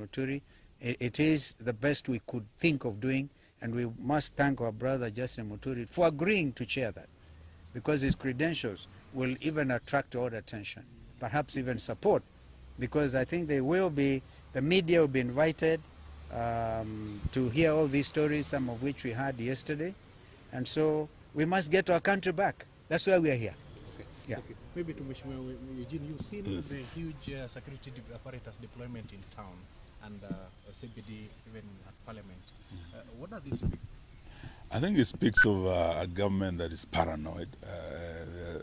Muturi. It is the best we could think of doing, and we must thank our brother Justin Muturi for agreeing to chair that, because his credentials will even attract all attention, perhaps even support, because I think the media will be invited to hear all these stories, some of which we had yesterday, and so we must get our country back. That's why we are here. Okay. Yeah. Okay. Maybe to Mheshimiwa Eugene, you've seen the huge security apparatus deployment in town and CBD even at Parliament. What does this speak? I think it speaks of a government that is paranoid,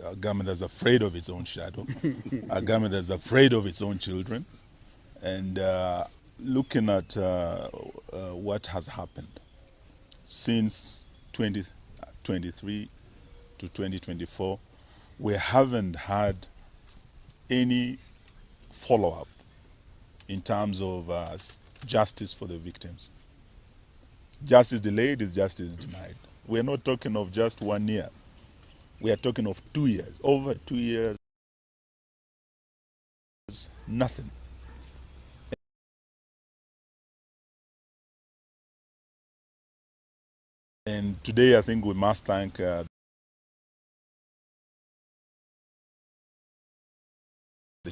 a government that's afraid of its own shadow, a government that's afraid of its own children, and looking at what has happened since 2023 to 2024, we haven't had any follow-up in terms of justice for the victims. Justice delayed is justice denied. We're not talking of just 1 year. We are talking of 2 years. Over 2 years, nothing. And today I think we must thank the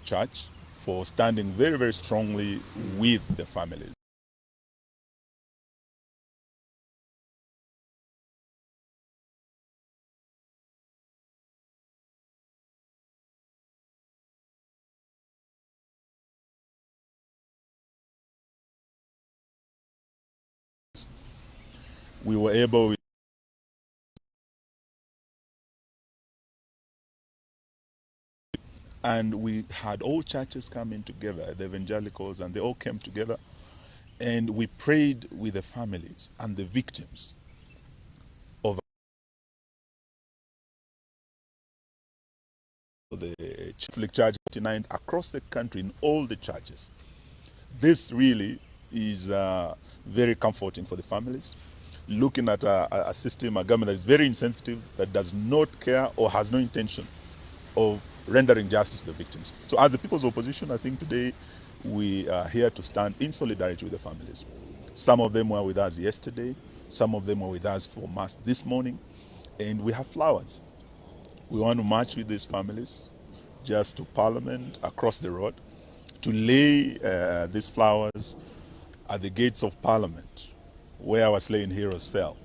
church for standing very, very strongly with the families. We were able, and we had all churches coming together, the evangelicals, and they all came together, and we prayed with the families and the victims of the Catholic Church 89 across the country in all the churches. This really is very comforting for the families. Looking at a system, a government that is very insensitive, that does not care or has no intention of rendering justice to the victims. So as the People's Opposition, I think today we are here to stand in solidarity with the families. Some of them were with us yesterday, some of them were with us for Mass this morning, and we have flowers. We want to march with these families just to Parliament across the road to lay these flowers at the gates of Parliament, where our slain heroes fell.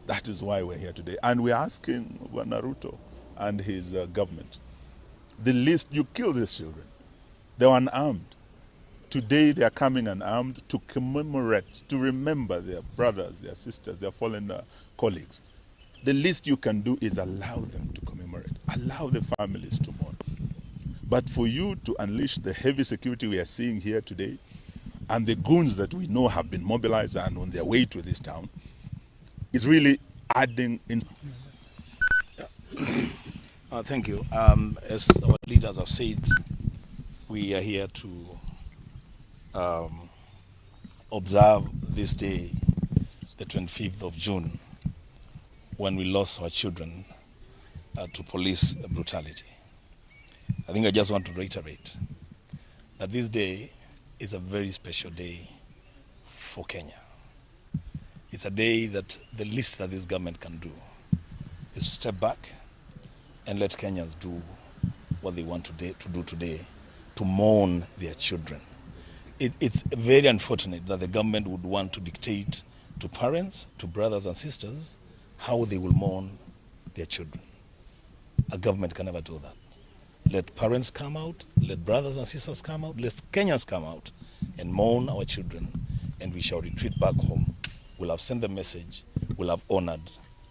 That is why we're here today. And we're asking Ruto and his government, the least, you kill these children. They were unarmed. Today they are coming unarmed to commemorate, to remember their brothers, their sisters, their fallen colleagues. The least you can do is allow them to commemorate, allow the families to mourn. But for you to unleash the heavy security we are seeing here today, and the goons that we know have been mobilized and on their way to this town, is really adding in. Thank you. As our leaders have said, we are here to observe this day, the 25th of June, when we lost our children to police brutality. I think I just want to reiterate that this day is a very special day for Kenya. It's a day that the least that this government can do is step back and let Kenyans do what they want to do today, to mourn their children. It's very unfortunate that the government would want to dictate to parents, to brothers and sisters, how they will mourn their children. A government can never do that. Let parents come out, let brothers and sisters come out, let Kenyans come out and mourn our children, and we shall retreat back home. We'll have sent the message, we'll have honored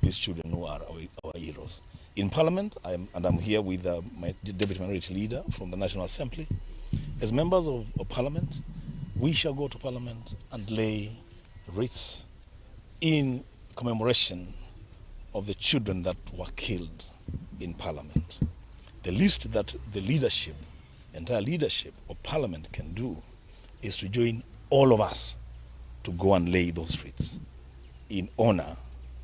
these children who are our heroes. In Parliament, I'm here with my Deputy Minority Leader from the National Assembly. As members of Parliament, we shall go to Parliament and lay wreaths in commemoration of the children that were killed in Parliament. The least that the leadership, entire leadership of Parliament can do is to join all of us to go and lay those wreaths in honor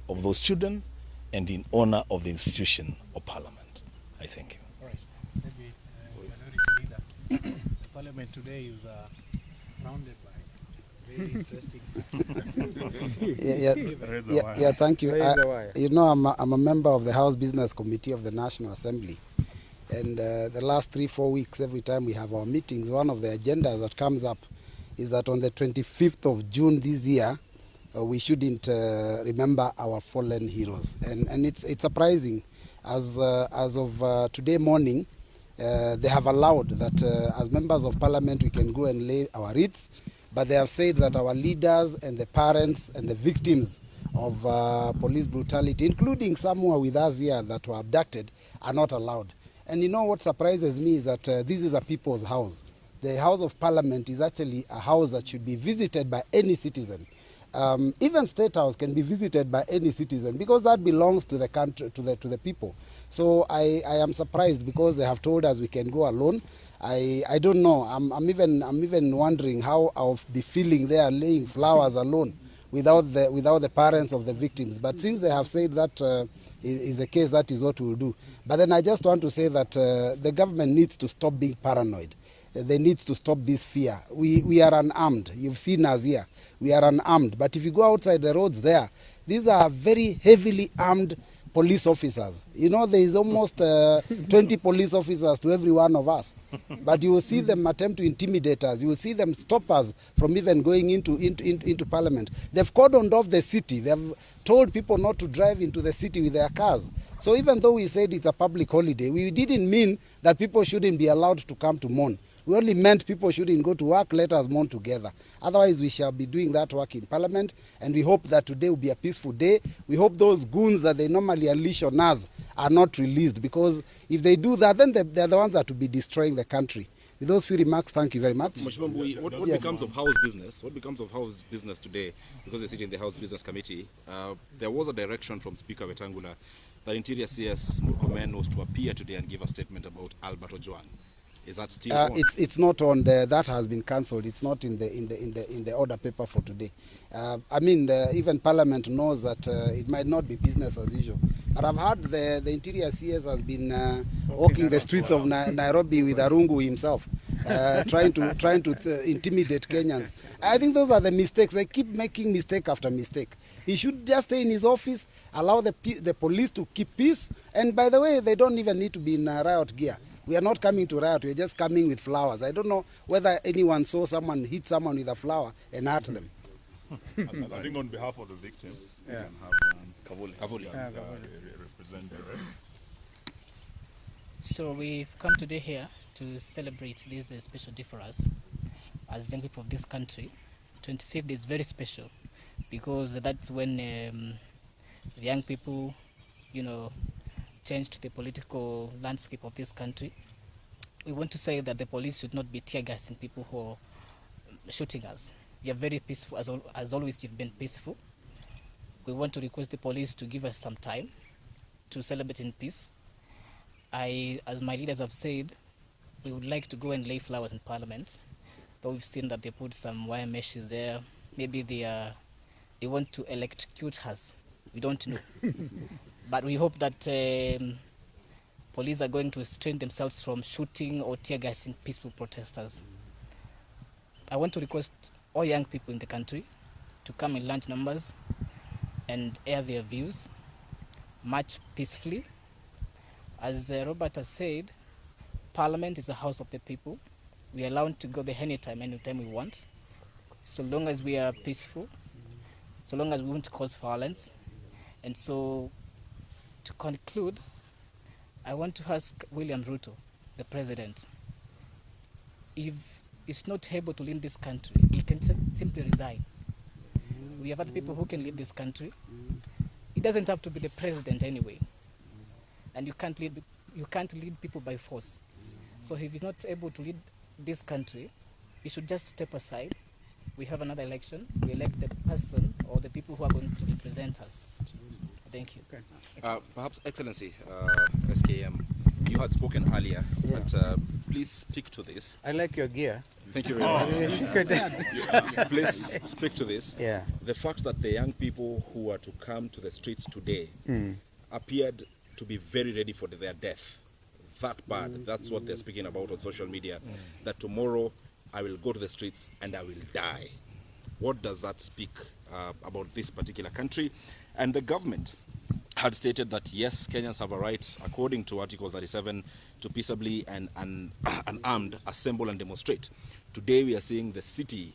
of those children and in honor of the institution of Parliament. I thank you. All right. Maybe Minority Leader, the Parliament today is surrounded by Very interesting. Yeah, thank you. Raise the wire. You know, I'm a member of the House Business Committee of the National Assembly. And the last 3-4 weeks, every time we have our meetings, one of the agendas that comes up is that on the 25th of June this year, we shouldn't remember our fallen heroes. And it's surprising, as of today morning, they have allowed that as members of parliament we can go and lay our wreaths, but they have said that our leaders and the parents and the victims of police brutality, including some who are with us here that were abducted, are not allowed. And you know what surprises me is that this is a people's house. The House of Parliament is actually a house that should be visited by any citizen. Even State House can be visited by any citizen because that belongs to the country, to the people. So I am surprised because they have told us we can go alone. I don't know. I'm even wondering how I'll be feeling there laying flowers alone without the parents of the victims. But since they have said that is the case, that is what we'll do. But then I just want to say that the government needs to stop being paranoid. They need to stop this fear. We are unarmed. You've seen us here. We are unarmed. But if you go outside the roads there, these are very heavily armed police officers. You know, there is almost 20 police officers to every one of us. But you will see them attempt to intimidate us. You will see them stop us from even going into parliament. They've cordoned off the city. They've told people not to drive into the city with their cars. So even though we said it's a public holiday, we didn't mean that people shouldn't be allowed to come to mourn. We only meant people shouldn't go to work, let us mourn together. Otherwise, we shall be doing that work in Parliament, and we hope that today will be a peaceful day. We hope those goons that they normally unleash on us are not released, because if they do that, then they're the ones that will be destroying the country. With those few remarks, thank you very much. What Yes. becomes of House business? What becomes of House business today? Because they sit in the House Business Committee. There was a direction from Speaker Wetangula that Interior CS Murkomen was to appear today and give a statement about Albert Ojwang. Is that still on? It's not on the, that has been cancelled. It's not in the order paper for today. I mean, even Parliament knows that it might not be business as usual. But I've heard the Interior CS has been walking the streets of Nairobi with Arungu himself, trying to intimidate Kenyans. I think those are the mistakes. They keep making mistake after mistake. He should just stay in his office, allow the police to keep peace. And by the way, they don't even need to be in riot gear. We are not coming to riot, we are just coming with flowers. I don't know whether anyone saw someone hit someone with a flower and hurt them. I think on behalf of the victims, we can have Kavuli represent the rest. So we've come today here to celebrate this special day for us as young people of this country. 25th is very special because that's when the young people, you know, changed the political landscape of this country. We want to say that the police should not be tear gassing people who are shooting us. We are very peaceful, as always we've been peaceful. We want to request the police to give us some time to celebrate in peace. As my leaders have said, we would like to go and lay flowers in Parliament, though we've seen that they put some wire meshes there. Maybe they want to electrocute us. We don't know. But we hope that police are going to restrain themselves from shooting or tear gassing peaceful protesters. I want to request all young people in the country to come in large numbers and air their views, march peacefully. As Robert has said, Parliament is a house of the people. We are allowed to go there anytime we want, so long as we are peaceful, so long as we won't cause violence. And so, to conclude, I want to ask William Ruto, the president, if he's not able to lead this country, he can simply resign. We have other people who can lead this country. He doesn't have to be the president anyway. And you can't lead people by force. So if he's not able to lead this country, he should just step aside. We have another election. We elect the person or the people who are going to represent us. Thank you. Okay. Perhaps, Excellency, SKM, you had spoken earlier, but please speak to this. I like your gear. Thank you very much. Please speak to this. Yeah. The fact that the young people who are to come to the streets today appeared to be very ready for their death. That bad. That's what they're speaking about on social media. That tomorrow I will go to the streets and I will die. What does that speak about this particular country? And the government had stated that yes, Kenyans have a right, according to Article 37, to peaceably and unarmed assemble and demonstrate. Today we are seeing the city,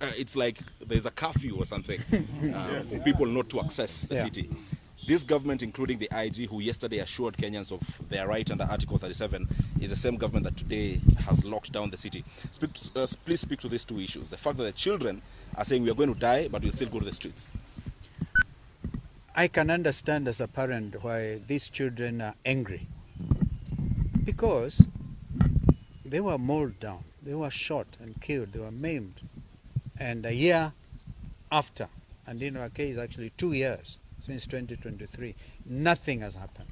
it's like there's a curfew or something for people not to access the city. This government, including the IG, who yesterday assured Kenyans of their right under Article 37, is the same government that today has locked down the city. Please speak to these two issues. The fact that the children are saying we are going to die, but we'll still go to the streets. I can understand as a parent why these children are angry. Because they were mauled down, they were shot and killed, they were maimed. And a year after, and in our case actually 2 years, since 2023, nothing has happened.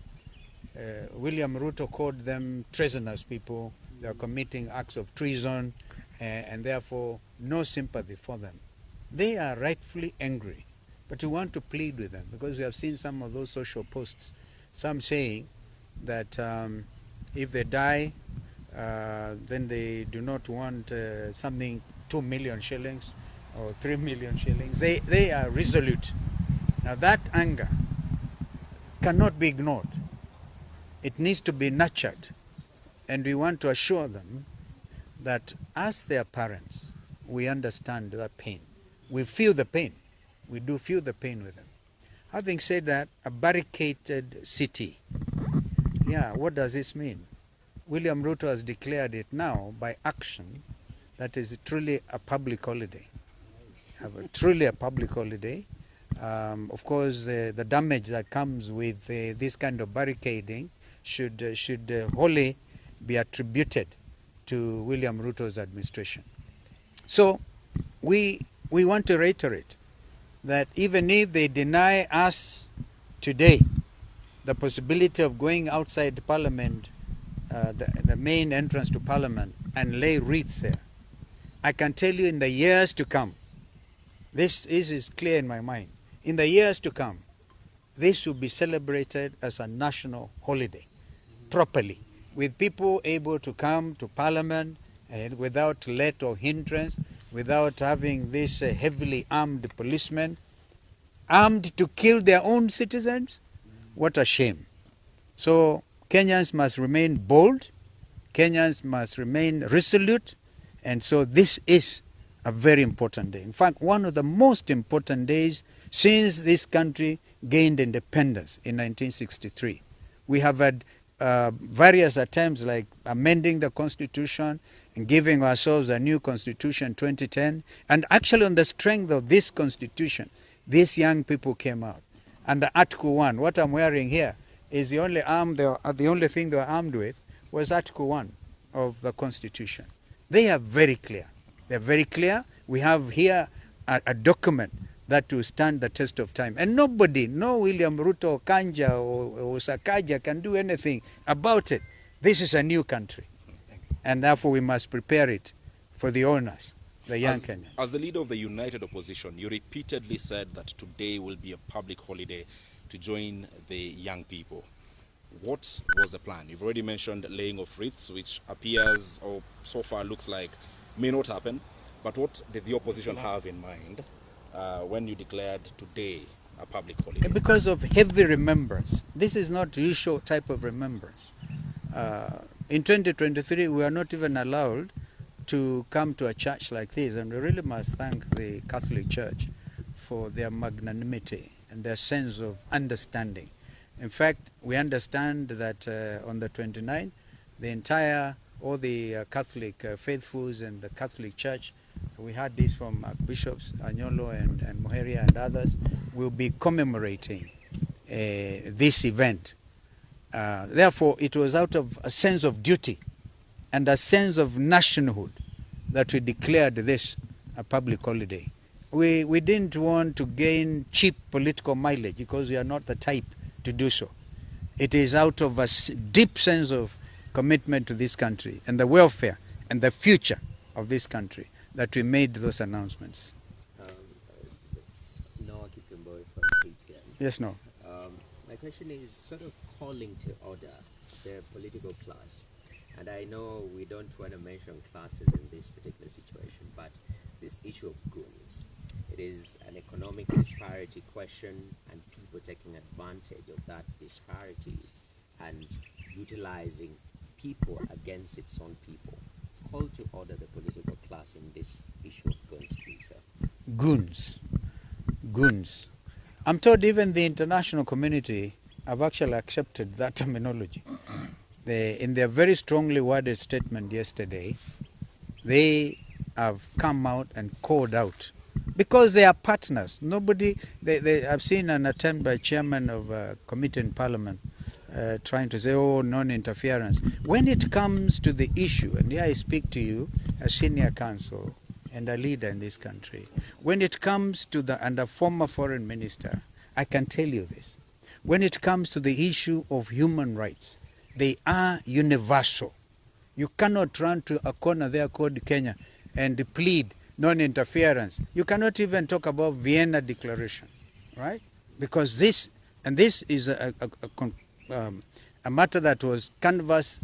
William Ruto called them treasonous people. They are committing acts of treason, and therefore no sympathy for them. They are rightfully angry, but we want to plead with them because we have seen some of those social posts, some saying that if they die, then they do not want something 2 million shillings or 3 million shillings. They are resolute. Now that anger cannot be ignored. It needs to be nurtured. And we want to assure them that as their parents, we understand their pain. We feel the pain. We do feel the pain with them. Having said that, a barricaded city, what does this mean? William Ruto has declared it now by action that is truly a public holiday. Truly a public holiday. Of course, the damage that comes with this kind of barricading should wholly be attributed to William Ruto's administration. So we want to reiterate that even if they deny us today the possibility of going outside Parliament, the main entrance to Parliament, and lay wreaths there, I can tell you in the years to come, this is clear in my mind, in the years to come, this will be celebrated as a national holiday, properly, with people able to come to Parliament and without let or hindrance, without having this heavily armed policemen, armed to kill their own citizens. What a shame. So Kenyans must remain bold, Kenyans must remain resolute, and so this is a very important day. In fact, one of the most important days since this country gained independence in 1963. We have had various attempts like amending the constitution and giving ourselves a new constitution in 2010. And actually on the strength of this constitution, these young people came out. Under Article 1, what I'm wearing here is the only thing they were armed with was Article 1 of the constitution. They are very clear. They're very clear. We have here a document that will stand the test of time. And nobody, no William Ruto or Kanja or Sakaja can do anything about it. This is a new country. And therefore we must prepare it for the owners, the young Kenyans. As the leader of the united opposition, you repeatedly said that today will be a public holiday to join the young people. What was the plan? You've already mentioned laying of wreaths, which appears, or so far looks like, may not happen. But what did the opposition have in mind when you declared today a public holiday? Because of heavy remembrance. This is not the usual type of remembrance. In 2023, we are not even allowed to come to a church like this, and we really must thank the Catholic Church for their magnanimity and their sense of understanding. In fact, we understand that on the 29th, all the Catholic faithfuls and the Catholic Church, we had this from Bishops Anyolo and Muheria and others, will be commemorating this event. Therefore, it was out of a sense of duty and a sense of nationhood that we declared this a public holiday. We didn't want to gain cheap political mileage because we are not the type to do so. It is out of a deep sense of commitment to this country and the welfare and the future of this country that we made those announcements. Yes, no. My question is sort of calling to order the political class. And I know we don't want to mention classes in this particular situation, but this issue of goons. It is an economic disparity question, and people taking advantage of that disparity and utilizing people against its own people. Call to order the political class in this issue of goons, please, sir. Goons. Goons. I'm told even the international community have actually accepted that terminology. In their very strongly worded statement yesterday, they have come out and called out because they are partners. Nobody, I've seen an attempt by chairman of a committee in parliament trying to say, oh, non-interference. When it comes to the issue, and here I speak to you as senior counsel and a leader in this country, when it comes to and a former foreign minister, I can tell you this. When it comes to the issue of human rights, they are universal. You cannot run to a corner there called Kenya and plead non-interference. You cannot even talk about Vienna Declaration, right? Because this is a matter that was canvassed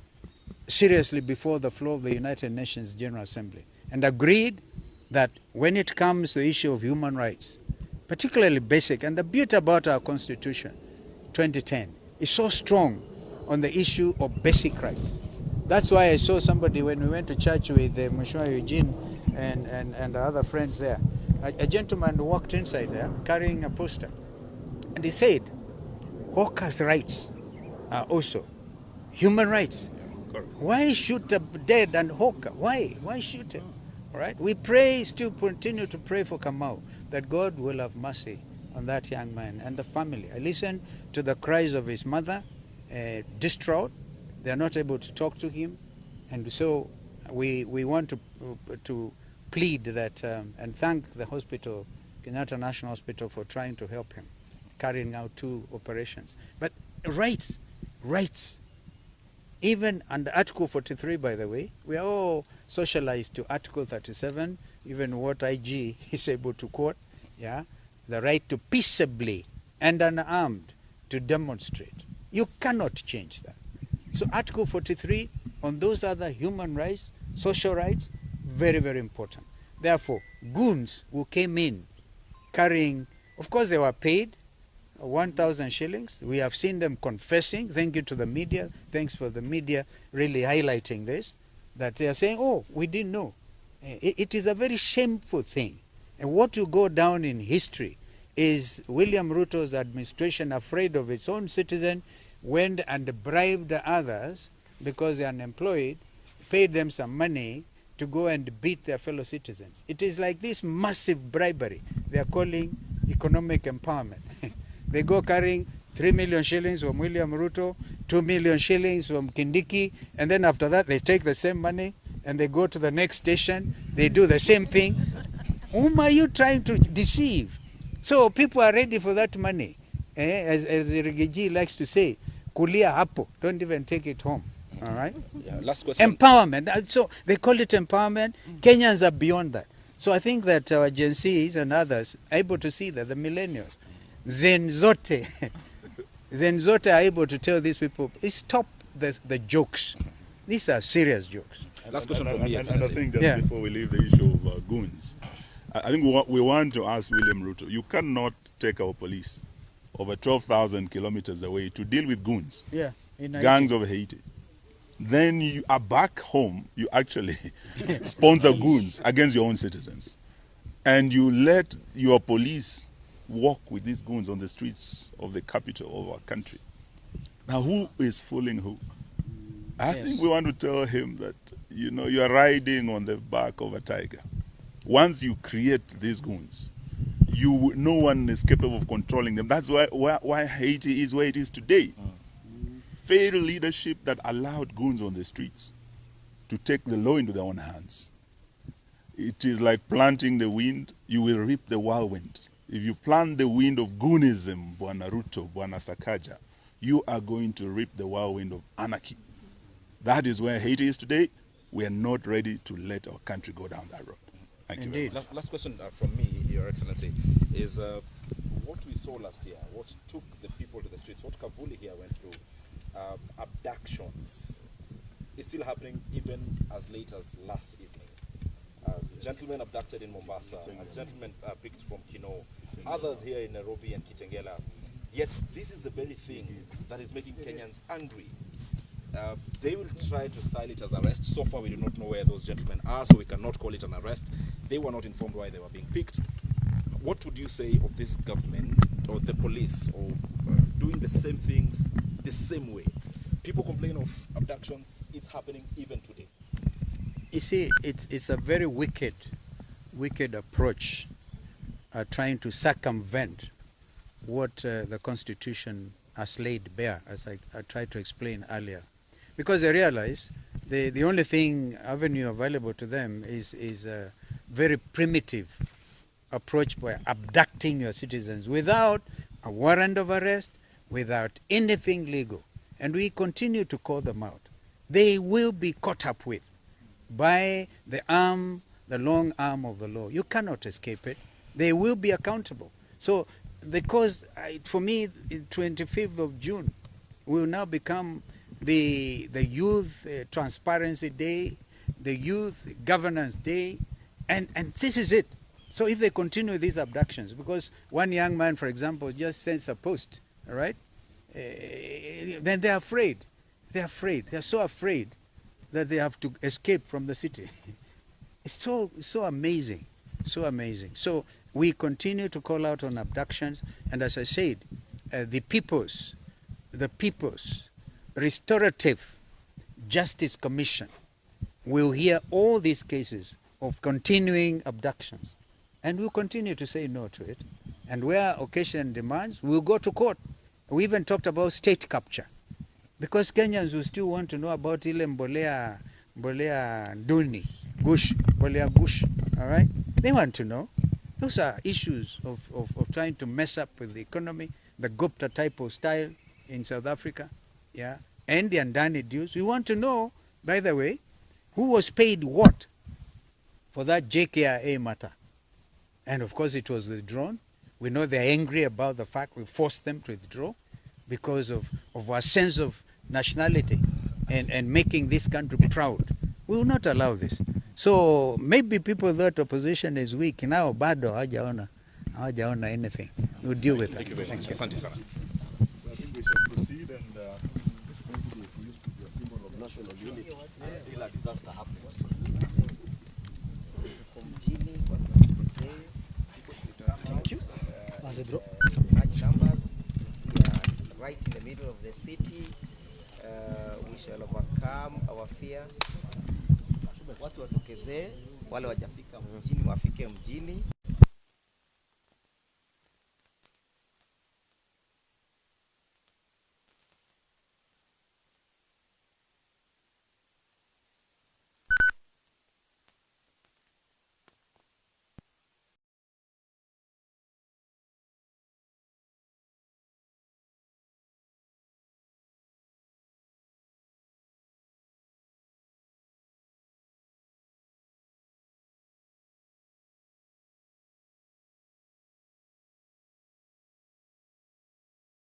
seriously before the floor of the United Nations General Assembly and agreed that when it comes to the issue of human rights, particularly basic, and the beauty about our Constitution, 2010, is so strong on the issue of basic rights. That's why I saw somebody when we went to church with Mheshimiwa Eugene and the other friends there. A gentleman walked inside there carrying a poster. And he said, hawkers' rights are also human rights. Why shoot a dead and hawker? Why? Why shoot him? All right? We pray, still continue to pray for Kamau, that God will have mercy on that young man and the family. I listened to the cries of his mother, distraught. They are not able to talk to him. And so we want to plead that and thank the hospital, Kenyatta National Hospital, for trying to help him, carrying out 2 operations. But rights. Even under Article 43, by the way, we are all socialized to Article 37, even what IG is able to quote, yeah, the right to peaceably and unarmed to demonstrate. You cannot change that. So Article 43 on those other human rights, social rights, very, very important. Therefore, goons who came in carrying, of course they were paid 1,000 shillings. We have seen them confessing. Thank you to the media. Thanks for the media really highlighting this, that they are saying, oh, we didn't know. It is a very shameful thing. And what will go down in history is William Ruto's administration, afraid of its own citizen, went and bribed others because they are unemployed, paid them some money to go and beat their fellow citizens. It is like this massive bribery they are calling economic empowerment. They go carrying 3 million shillings from William Ruto, 2 million shillings from Kindiki, and then after that they take the same money and they go to the next station, they do the same thing. Whom are you trying to deceive? So people are ready for that money. As Rigiji likes to say, kulia hapo, don't even take it home. All right? Yeah, last question. Empowerment. So they call it empowerment. Kenyans are beyond that. So I think that our Gen Zs and others are able to see that, the millennials, Zenzote are able to tell these people, stop the jokes. These are serious jokes. Last question from me. And I think just before we leave the issue of goons, I think we want to ask William Ruto, you cannot take our police over 12,000 kilometers away to deal with goons, gangs of Haiti. Then you are back home, you actually sponsor goons against your own citizens. And you let your police walk with these goons on the streets of the capital of our country. Now, who is fooling who? I think we want to tell him that, you know, you are riding on the back of a tiger. Once you create these goons, no one is capable of controlling them. That's why Haiti is where it is today. Failed leadership that allowed goons on the streets to take the law into their own hands. It is like planting the wind, you will reap the whirlwind. If you plant the wind of goonism, Bwana Ruto, Bwana Sakaja, you are going to reap the whirlwind of anarchy. That is where Haiti is today. We are not ready to let our country go down that road. Thank you very much. Last question from me, Your Excellency, is what we saw last year, what took the people to the streets, what Kavuli here went through, abductions, is still happening even as late as last evening. gentleman abducted in Mombasa, a gentleman picked from Kino, others here in Nairobi and Kitengela. Yet this is the very thing that is making Kenyans angry. They will try to style it as arrest. So far we do not know where those gentlemen are, so we cannot call it an arrest. They were not informed why they were being picked. What would you say of this government or the police or doing the same things the same way? People complain of abductions. It's happening even today. You see, it's a very wicked approach, trying to circumvent what the Constitution has laid bare, as I tried to explain earlier. Because they realize the only avenue available to them is a very primitive approach by abducting your citizens without a warrant of arrest, without anything legal. And we continue to call them out. They will be caught up with by the long arm of the law. You cannot escape it. They will be accountable. So, because for me, 25th of June will now become the Youth Transparency Day, the Youth Governance Day, and this is it. So if they continue these abductions, because one young man, for example, just sends a post, all right, then they're afraid. They're afraid. They're so afraid that they have to escape from the city. It's so amazing, so amazing. So we continue to call out on abductions, and as I said, the People's Restorative Justice Commission will hear all these cases of continuing abductions, and we'll continue to say no to it. And where occasion demands, we'll go to court. We even talked about state capture, because Kenyans will still want to know about ile mbolea duni, mbolea gush, all right? They want to know. Those are issues of trying to mess up with the economy, the Gupta type of style in South Africa, yeah, and the Andani dues. We want to know, by the way, who was paid what for that JKIA matter. And of course it was withdrawn. We know they're angry about the fact we forced them to withdraw because of our sense of nationality and making this country proud. We will not allow this. So maybe people thought opposition is weak. Now bado hawajaona anything. We'll deal with that. Thank you very much. Asante sana. So I think we shall proceed, and President used to be a symbol of national unity until a disaster happens. Thank you. Large numbers, we are right in the middle of the city. We shall overcome our fear. Watu watokezee, wale wajafika mjini wafike mjini.